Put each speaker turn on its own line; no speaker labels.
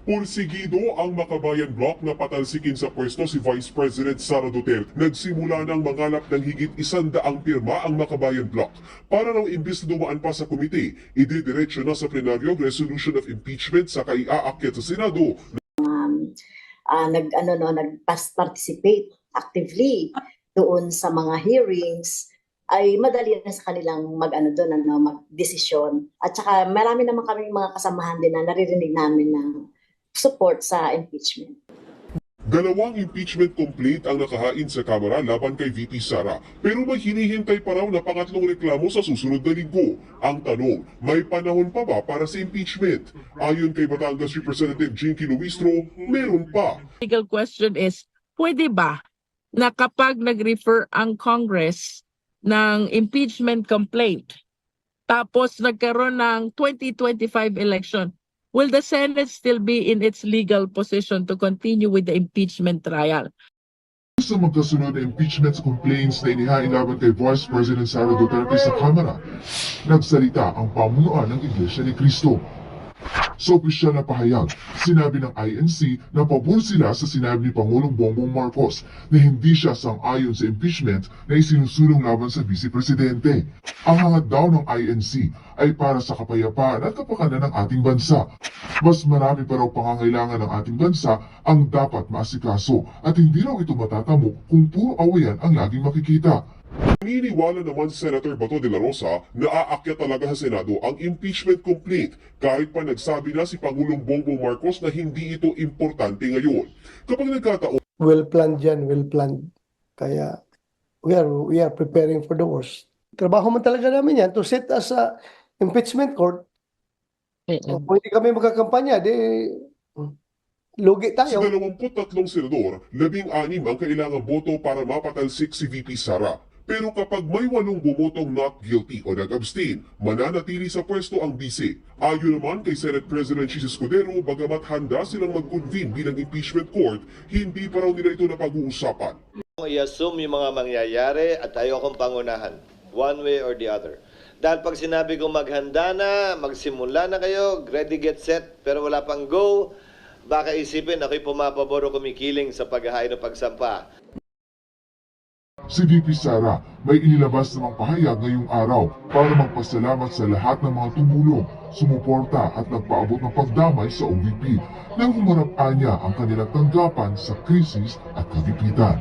Pursigido ang Makabayan Bloc na patalsikin sa pwesto si Vice President Sara Duterte. Nagsimula ng mangalap ng higit 100 pirma ang Makabayan Bloc. Para raw imbis na dumaan pa sa komite, ididiretso na sa plenaryo ang resolution of impeachment sa kaiaakyat sa Senado.
Nag-participate actively doon sa mga hearings, ay madali na sa kanilang mag-desisyon. At saka marami naman kami mga kasamahan din na naririnig namin ng support sa impeachment.
Dalawang impeachment complaint ang nakahain sa Kamara laban kay VP Sara. Pero may hinihintay pa raw na pangatlong reklamo sa susunod na linggo. Ang tanong, may panahon pa ba para sa impeachment? Ayon kay Batangas Representative Jinky Luistro, meron pa.
Legal question is, pwede ba na kapag nag-refer ang Congress ng impeachment complaint, tapos nagkaroon ng 2025 election, will the Senate still be in its legal position to continue with the impeachment trial?
Sa magkasunod na impeachment complaints na inihain laban kay Vice President Sara Duterte sa Kamara, nagsalita ang pamunuan ng Iglesia ni Cristo. Sa opisyal na pahayag, sinabi ng INC na pabor sila sa sinabi ni Pangulong Bongbong Marcos na hindi siya sang-ayon sa impeachment na isinusulong laban sa Vice Presidente. Ang hangad daw ng INC ay para sa kapayapaan at kapakanan ng ating bansa. Mas marami pa raw pangangailangan ng ating bansa ang dapat maasikaso at hindi raw ito matatamo kung puro awayan ang laging makikita.
Naniniwala naman si Senator Bato de la Rosa na aakyat talaga sa Senado ang impeachment complaint kahit pa nagsabi na si Pangulong Bongbong Marcos na hindi ito importante ngayon. Kapag nagkataon,
Well-planned yan, well-planned. Kaya we are preparing for the worst. Trabaho man talaga namin yan to sit as a impeachment court. Kung hindi kami magkakampanya, di lugi
sa
tayo.
23 senador, 16 ang kailangang boto para mapatalsik si VP Sara. Pero kapag may 8 bumotong not guilty o nag-abstain, mananatili sa pwesto ang bise. Ayon naman kay Senate President Chis Escudero, bagamat handa silang mag-convene bilang impeachment court, hindi pa raw nila ito napag-uusapan.
I-assume yung mga mangyayari at ayokong pangunahan, one way or the other. Dahil pag sinabi ko maghanda na, magsimula na kayo, ready, get set, pero wala pang go, baka isipin ako'y pumapabor o kumikiling sa paghahain o pagsampa.
Si VP Sara may inilabas namang pahayag ngayong araw para magpasalamat sa lahat ng mga tumulong, sumuporta at nagpaabot ng pagdamay sa OVP nang humarap niya ang kanilang tanggapan sa krisis at kagipitan.